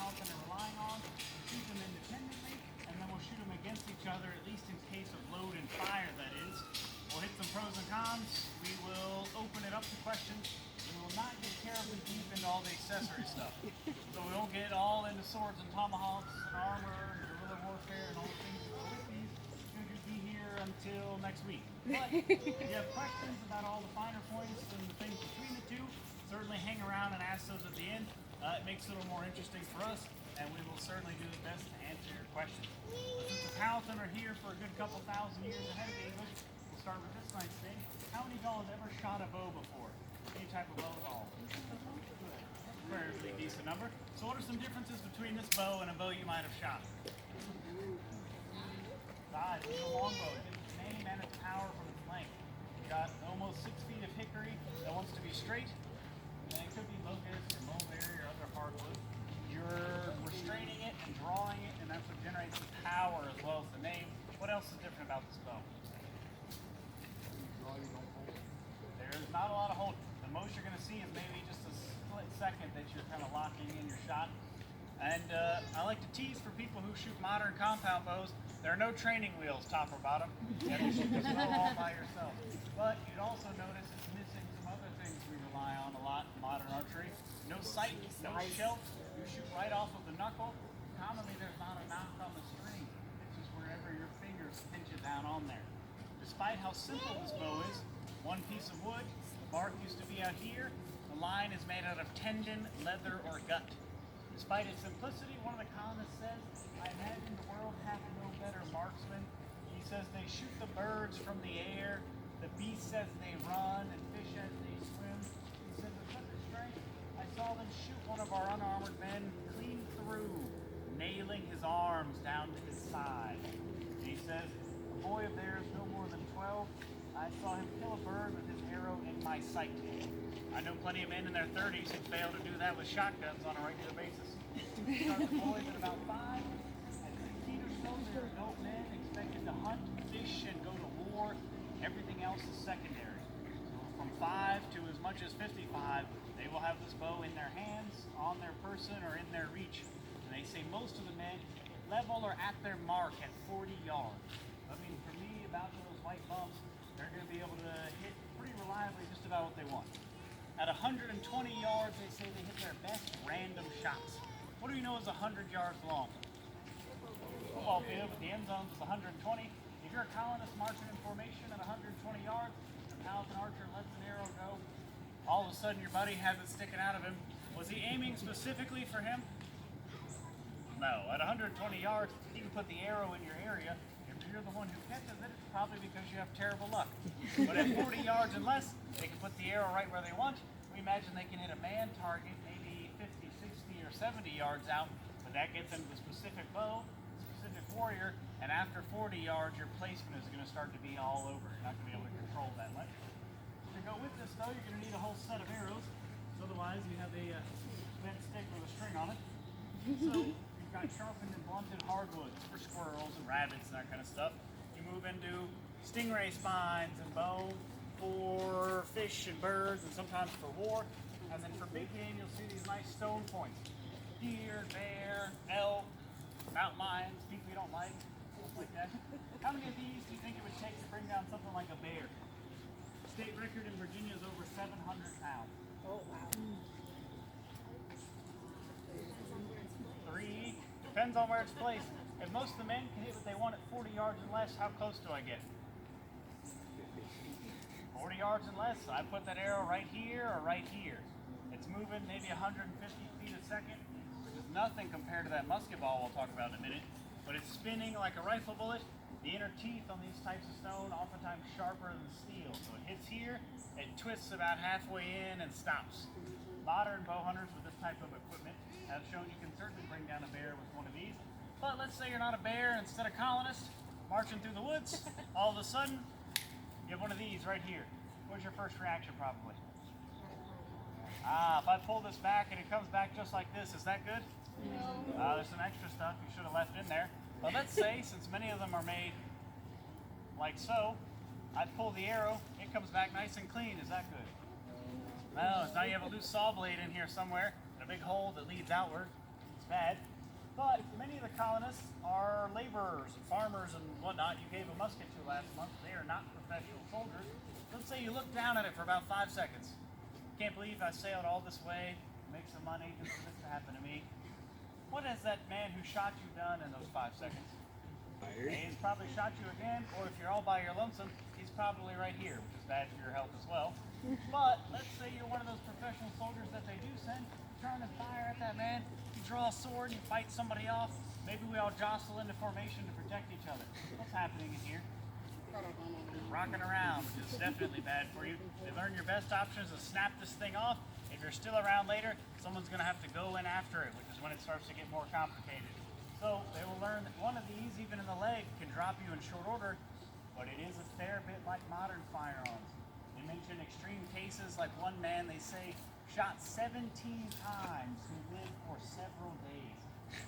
Powhatan are relying on. Shoot them independently, and then we'll shoot them against each other, at least in case of load and fire, that is. We'll hit some pros and cons. We will open it up to questions. We will not get terribly deep into all the accessory stuff. So we won't get all into swords and tomahawks and armor and guerrilla warfare and all the things that go with these. We're going to be here until next week. But if you have questions about all the finer points and the things between the two, certainly hang around and ask those at the end. It makes it a little more interesting for us, and we will certainly do the best to answer your questions. But since the Powhatan are here for a good couple thousand years ahead of English, we'll start with this nice thing. How many of y'all have ever shot a bow before? Any type of bow at all? Fairly decent number. So what are some differences between this bow and a bow you might have shot? Size. This is a longbow. It gets its name and its power from its length. It's got almost 6 feet of hickory that wants to be straight. And it could be locust or mulberry or other hardwood. You're restraining it and drawing it, and that's what generates the power as well as the name. What else is different about this bow? There's not a lot of hold. The most you're going to see is maybe just a split second that you're kind of locking in your shot. And I like to tease for people who shoot modern compound bows, there are no training wheels, top or bottom. You have to shoot this bow all by yourself. But you'd also notice it's missing some other things we rely on a lot in modern archery. No sight, no shelf. You shoot right off of the knuckle. Commonly there's not a knock on the string. It's just wherever your fingers pinch it down on there. Despite how simple this bow is, one piece of wood, the bark used to be out here, the line is made out of tendon, leather, or gut. Despite its simplicity, one of the colonists says, I imagine the world having no better marksmen. He says they shoot the birds from the air, the beasts as they run, and fish as they swim. He says with such a strength, I saw them shoot one of our unarmored men clean through, nailing his arms down to his side. And he says, a boy of theirs no more than 12, I saw him kill a bird with his arrow in my sight. I know plenty of men in their 30s who fail to do that with shotguns on a regular basis. Start the boys at about 5. At 16 or so, they're adult men expected to hunt, fish, and go to war. Everything else is secondary. So from 5 to as much as 55, they will have this bow in their hands, on their person, or in their reach. And they say most of the men level or at their mark at 40 yards. I mean, for me, about those white bumps, they're going to be able to hit pretty reliably just about what they want. At 120 yards, they say they hit their best random shots. What do you know is 100 yards long? Football field, but the end zone is 120. If you're a colonist marching in formation at 120 yards, the Powhatan archer lets an arrow go. All of a sudden, your buddy has it sticking out of him. Was he aiming specifically for him? No. At 120 yards, he can put the arrow in your area. If you're the one who catches it, it's probably because you have terrible luck. But at 40 yards and less, they can put the arrow right where they want. We imagine they can hit a man target maybe 50, 60, or 70 yards out, but that gets them the specific bow, specific warrior, and after 40 yards, your placement is going to start to be all over. You're not going to be able to control that much. To go with this, though, you're going to need a whole set of arrows. Otherwise, you have a bent stick with a string on it. So you've got sharpened and blunted hardwoods for squirrels and rabbits and that kind of stuff. You move into stingray spines and bone for fish and birds and sometimes for war. And then for big game, you'll see these nice stone points. Deer, bear, elk, mountain lions, people you don't like, stuff like that. How many of these do you think it would take to bring down something like a bear? State record in Virginia is over 700 pounds. Oh, wow. 3, depends on where it's placed. If most of the men can hit what they want at 40 yards and less, how close do I get? 40 yards and less, I put that arrow right here or right here. It's moving maybe 150 feet a second, which is nothing compared to that musket ball we'll talk about in a minute, but it's spinning like a rifle bullet. The inner teeth on these types of stone oftentimes sharper than steel, so it hits here, it twists about halfway in and stops. Modern bow hunters with this type of equipment have shown you can certainly bring down a bear with one of these, but let's say you're not a bear, instead of colonist, marching through the woods, all of a sudden, you have one of these right here. What's your first reaction probably? If I pull this back and it comes back just like this, is that good? No. There's some extra stuff you should have left in there. But let's say, since many of them are made like so, I pull the arrow, it comes back nice and clean. Is that good? No, now you have a loose saw blade in here somewhere, and a big hole that leads outward. It's bad. But many of the colonists are laborers, farmers, and whatnot. You gave a musket to last month. They are not professional soldiers. Let's say you look down at it for about 5 seconds. Can't believe I sailed all this way, make some money, just for this to happen to me. What has that man who shot you done in those 5 seconds? He's probably shot you again, or if you're all by your lonesome, he's probably right here, which is bad for your health as well. But let's say you're one of those professional soldiers that they do send, turn and fire at that man, you draw a sword, you fight somebody off, maybe we all jostle into formation to protect each other. What's happening in here? Rocking around, which is definitely bad for you. They learn your best options to snap this thing off. If you're still around later, someone's going to have to go in after it, which is when it starts to get more complicated. So they will learn that one of these, even in the leg, can drop you in short order, but it is a fair bit like modern firearms. They mention extreme cases, like one man, they say, shot 17 times, who lived for several days.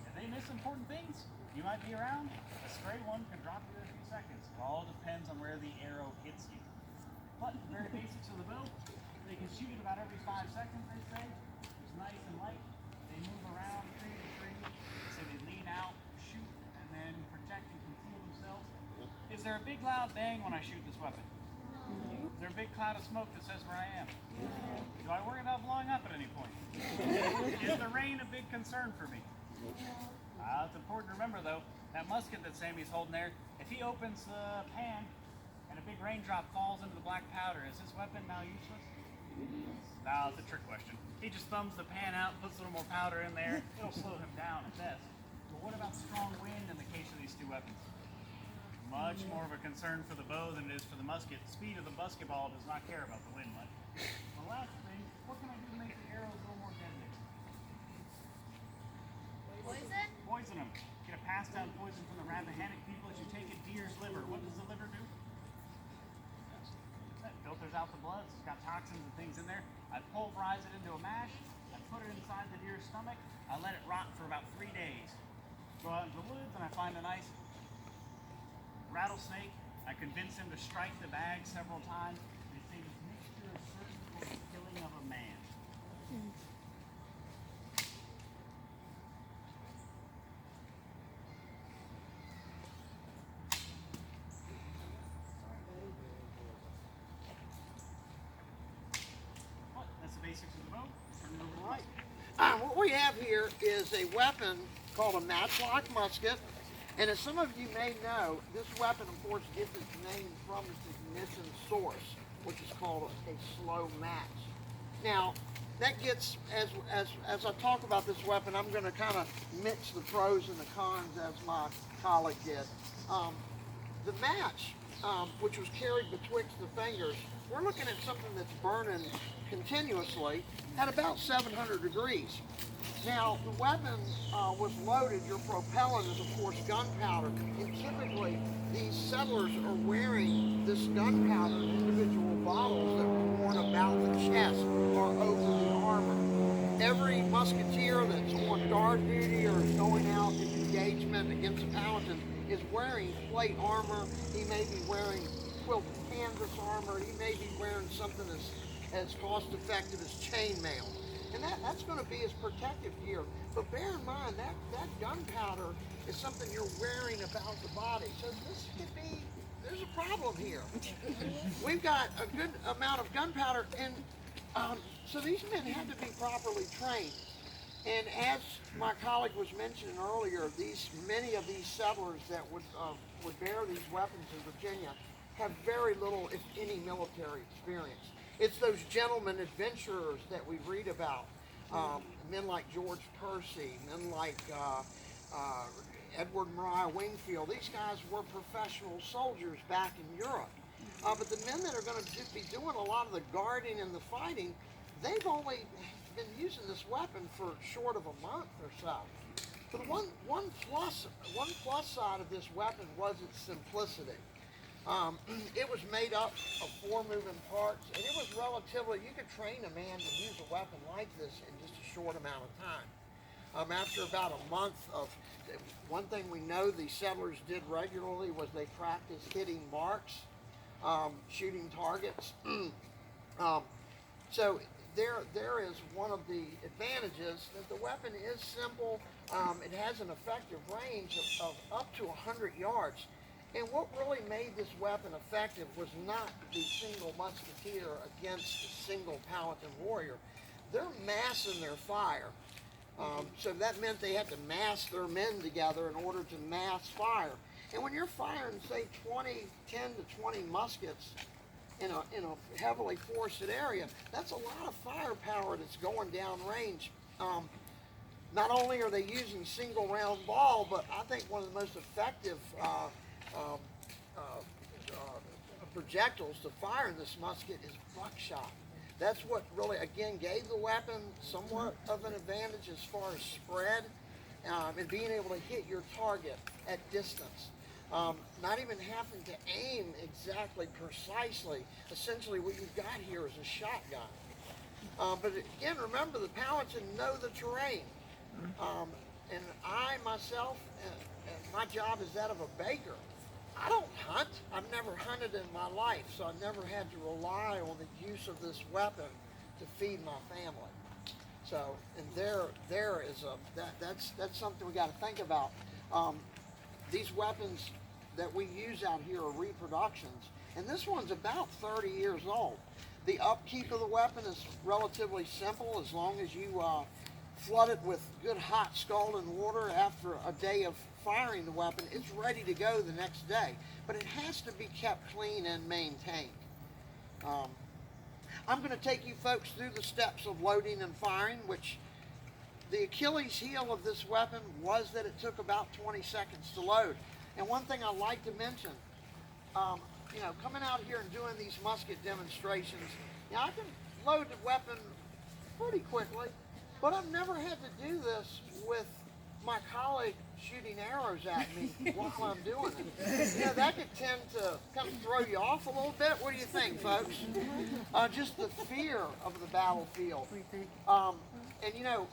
If they miss important things, you might be around. A stray one can drop you in a few seconds. It all depends on where the arrow hits you. But the very basics of the bow, they can shoot it about every 5 seconds, they say. It's nice and light. They move around tree to tree. So they lean out, shoot, and then protect and conceal themselves. Is there a big loud bang when I shoot this weapon? Is there a big cloud of smoke that says where I am? Do I worry about blowing up at any point? Is the rain a big concern for me? It's important to remember, though, that musket that Sammy's holding there, if he opens the pan and a big raindrop falls into the black powder, is his weapon now useless? No, it's a trick question. He just thumbs the pan out, puts a little more powder in there. It'll slow him down at best. But what about strong wind in the case of these two weapons? Much more of a concern for the bow than it is for the musket. The speed of the musket ball does not care about the wind much. The last thing, what can I do to make the arrows a little more deadly? Poison? Poison them. Get a passed down poison from the Rappahannock people as you take a deer's liver. What does the liver do? It filters out the blood. It's got toxins and things in there. I pulverize it into a mash. I put it inside the deer's stomach. I let it rot for about 3 days. Go out into the woods and I find a nice rattlesnake. I convince him to strike the bag several times. They say this mixture is certain for the killing of a man. What? That's the basics of the bow. Turn it over to Right. What we have here is a weapon called a Matchlock musket. And as some of you may know, this weapon, of course, gets its name from its ignition source, which is called a slow match. Now, that gets, as I talk about this weapon, I'm going to kind of mix the pros and the cons as my colleague did. The match, which was carried betwixt the fingers, we're looking at something that's burning continuously at about 700 degrees. Now, the weapon was loaded. Your propellant is, of course, gunpowder. And typically, these settlers are wearing this gunpowder in individual bottles that were worn about the chest or over the armor. Every musketeer that's on guard duty or is going out in engagement against the Powhatan is wearing plate armor. He may be wearing quilted canvas armor. He may be wearing something as cost-effective as chainmail. And that's going to be his protective gear. But bear in mind, that gunpowder is something you're wearing about the body. So this could be, there's a problem here. We've got a good amount of gunpowder, and so these men had to be properly trained. And as my colleague was mentioning earlier, many of these settlers that would bear these weapons in Virginia have very little, if any, military experience. It's those gentlemen adventurers that we read about, men like George Percy, men like Edward Maria Wingfield. These guys were professional soldiers back in Europe. But the men that are going to be doing a lot of the guarding and the fighting, they've only been using this weapon for short of a month or so. But one plus side of this weapon was its simplicity. It was made up of 4 moving parts, and it was relatively, you could train a man to use a weapon like this in just a short amount of time. After about a month of, one thing we know the settlers did regularly was they practiced hitting marks, shooting targets. So there is one of the advantages that the weapon is simple. It has an effective range of up to 100 yards. And what really made this weapon effective was not the single musketeer against the single Powhatan warrior. They're massing their fire. So that meant they had to mass their men together in order to mass fire. And when you're firing, say, 10 to 20 muskets in a heavily forested area, that's a lot of firepower that's going down range. Not only are they using single round ball, but I think one of the most effective projectiles to fire in this musket is buckshot. That's what really, again, gave the weapon somewhat of an advantage as far as spread and being able to hit your target at distance. Not even having to aim exactly precisely. Essentially what you've got here is a shotgun. But again, remember, the Powhatan know the terrain. And I myself, my job is that of a baker. I don't hunt. I've never hunted in my life, so I never had to rely on the use of this weapon to feed my family. So, and there is that's something we got to think about. These weapons that we use out here are reproductions, and this one's about 30 years old. The upkeep of the weapon is relatively simple as long as you flood it with good hot scalding water after a day of firing the weapon. It's ready to go the next day, but it has to be kept clean and maintained. I'm going to take you folks through the steps of loading and firing, which the Achilles heel of this weapon was that it took about 20 seconds to load. And one thing I'd like to mention, you know, coming out here and doing these musket demonstrations, you know, I can load the weapon pretty quickly, but I've never had to do this with my colleague shooting arrows at me while I'm doing it. You know, that could tend to kind of throw you off a little bit. What do you think, folks? Just the fear of the battlefield. And you know,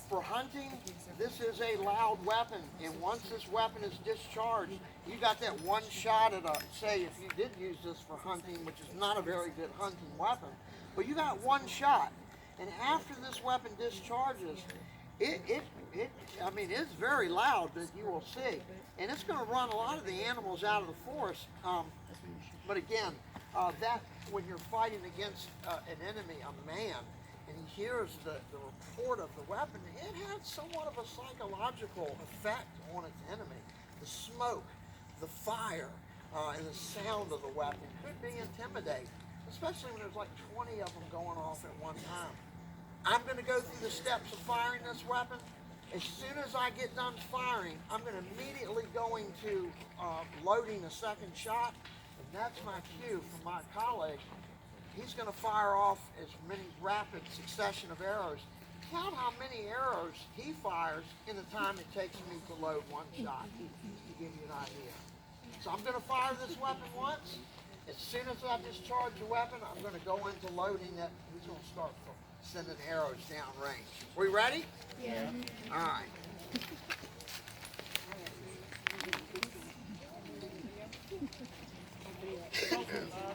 for hunting, this is a loud weapon, and once this weapon is discharged, you got that one shot at a, say if you did use this for hunting, which is not a very good hunting weapon, but you got one shot, and after this weapon discharges, I mean, it's very loud, that you will see, and it's going to run a lot of the animals out of the forest. But again, that when you're fighting against an enemy, a man, and he hears the report of the weapon, it has somewhat of a psychological effect on its enemy. The smoke, the fire, and the sound of the weapon could be intimidating, especially when there's like 20 of them going off at one time. I'm going to go through the steps of firing this weapon. As soon as I get done firing, I'm going to immediately go into loading a second shot, and that's my cue from my colleague. He's going to fire off as many rapid succession of arrows. Count how many arrows he fires in the time it takes me to load one shot, to give you an idea. So I'm going to fire this weapon once. As soon as I discharge the weapon, I'm going to go into loading it. He's going to start sending arrows down range. We ready? Yeah. All right. So,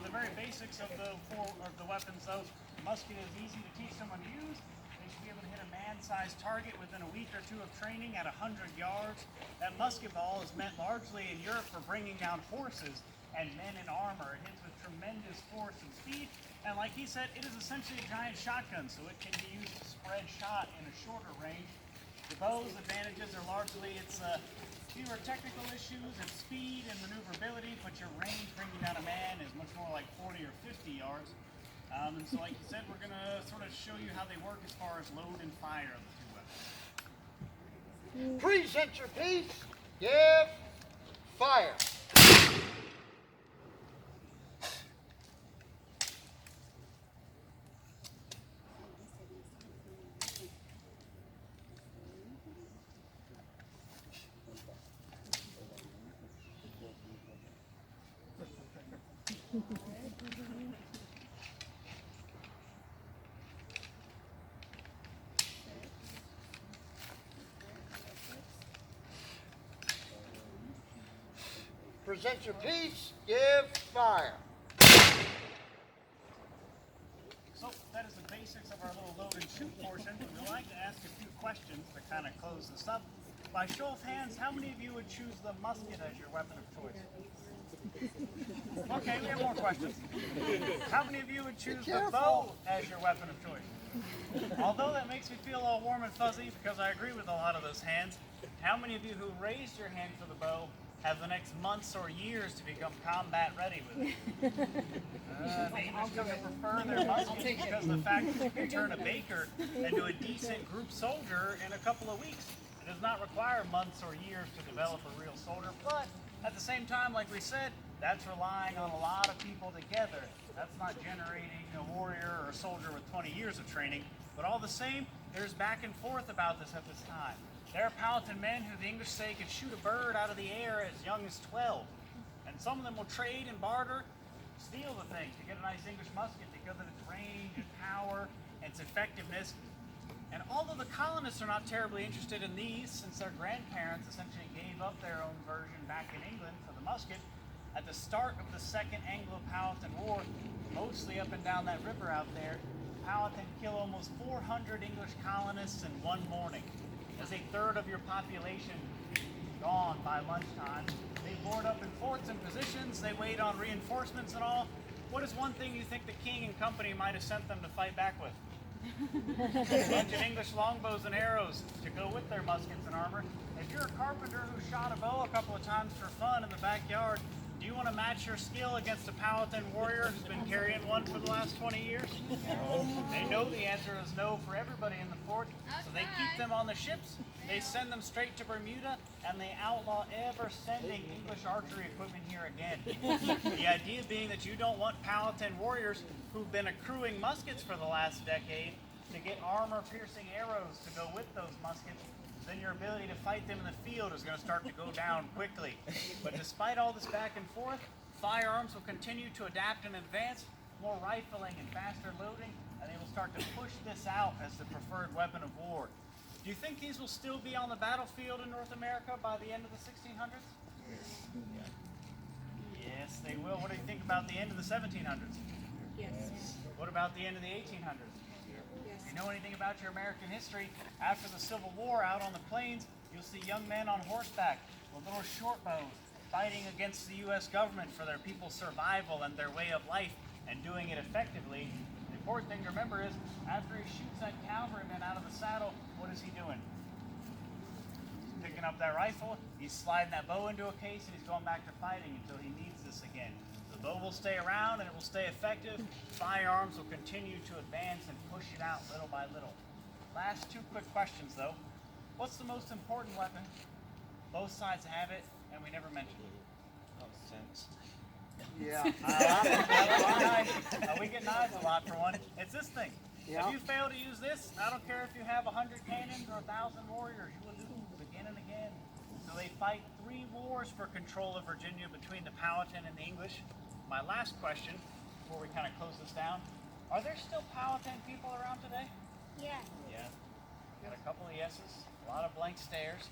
the very basics of the weapons, though, musket is easy to teach someone to use. They should be able to hit a man-sized target within a week or two of training at 100 yards. That musket ball is meant largely in Europe for bringing down horses and men in armor. It hits with tremendous force and speed, and like he said, it is essentially a giant shotgun, so it can be used to spread shot in a shorter range. The bow's advantages are largely its fewer technical issues, its speed and maneuverability, but your range bringing down a man is much more like 40 or 50 yards. And so like you said, we're going to sort of show you how they work as far as load and fire of the two weapons. Present your piece. Give. Fire. Present your piece, give fire. So that that is the basics of our little load and shoot portion. We'd like to ask a few questions to kind of close this up. By show of hands, how many of you would choose the musket as your weapon of choice? Okay, we have more questions. How many of you would choose the bow as your weapon of choice? Although that makes me feel all warm and fuzzy because I agree with a lot of those hands, how many of you who raised your hand for the bow have the next months or years to become combat ready with it? The English come to prefer their muskets because of the fact that you can turn a baker into a decent group soldier in a couple of weeks. It does not require months or years to develop a real soldier, but at the same time, like we said, that's relying on a lot of people together. That's not generating a warrior or a soldier with 20 years of training, but all the same, there's back and forth about this at this time. There are Powhatan men who the English say could shoot a bird out of the air as young as 12. And some of them will trade and barter, steal the thing to get a nice English musket because of its range and power and its effectiveness. And although the colonists are not terribly interested in these, since their grandparents essentially gave up their own version back in England for the musket, at the start of the Second Anglo-Powhatan War, mostly up and down that river out there, Powhatan killed almost 400 English colonists in one morning. As a third of your population gone by lunchtime. They board up in forts and positions, they wait on reinforcements and all. What is one thing you think the king and company might have sent them to fight back with? A bunch of English longbows and arrows to go with their muskets and armor. If you're a carpenter who shot a bow a couple of times for fun in the backyard, do you want to match your skill against a Powhatan warrior who's been carrying one for the last 20 years? No. They know the answer is no for everybody in the fort, so they keep them on the ships, they send them straight to Bermuda, and they outlaw ever sending English archery equipment here again. The idea being that you don't want Powhatan warriors who've been accruing muskets for the last decade to get armor-piercing arrows to go with those muskets. Then your ability to fight them in the field is going to start to go down quickly. But despite all this back and forth, firearms will continue to adapt and advance, more rifling and faster loading, and they will start to push this out as the preferred weapon of war. Do you think these will still be on the battlefield in North America by the end of the 1600s? Yes, they will. What do you think about the end of the 1700s? Yes. What about the end of the 1800s? If you know anything about your American history, after the Civil War out on the plains, you'll see young men on horseback with little short bows fighting against the U.S. government for their people's survival and their way of life and doing it effectively. The important thing to remember is after he shoots that cavalryman out of the saddle, what is he doing? He's picking up that rifle, he's sliding that bow into a case, and he's going back to fighting until he needs this again. The bow will stay around and it will stay effective. Firearms will continue to advance and push it out little by little. Last two quick questions though. What's the most important weapon? Both sides have it and we never mentioned it. Oh, sense. Yeah. We get knives a lot for one. It's this thing. Yeah. If you fail to use this, I don't care if you have 100 cannons or 1,000 warriors, you will lose again and again. So they fight 3 wars for control of Virginia between the Powhatan and the English. My last question, before we kind of close this down, are there still Powhatan people around today? Yeah. Yeah. Got a couple of yeses, a lot of blank stares.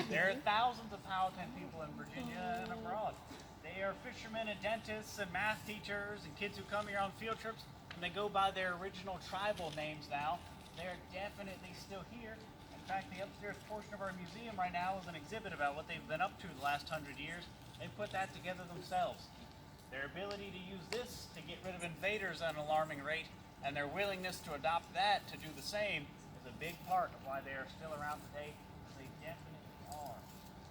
There are thousands of Powhatan people in Virginia and abroad. They are fishermen and dentists and math teachers and kids who come here on field trips, and they go by their original tribal names now. They are definitely still here. In fact, the upstairs portion of our museum right now is an exhibit about what they've been up to the last 100 years. They put that together themselves. Their ability to use this to get rid of invaders at an alarming rate, and their willingness to adopt that to do the same is a big part of why they are still around today, as they definitely are.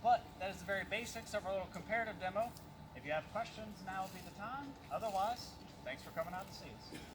But that is the very basics of our little comparative demo. If you have questions, now would be the time. Otherwise, thanks for coming out to see us.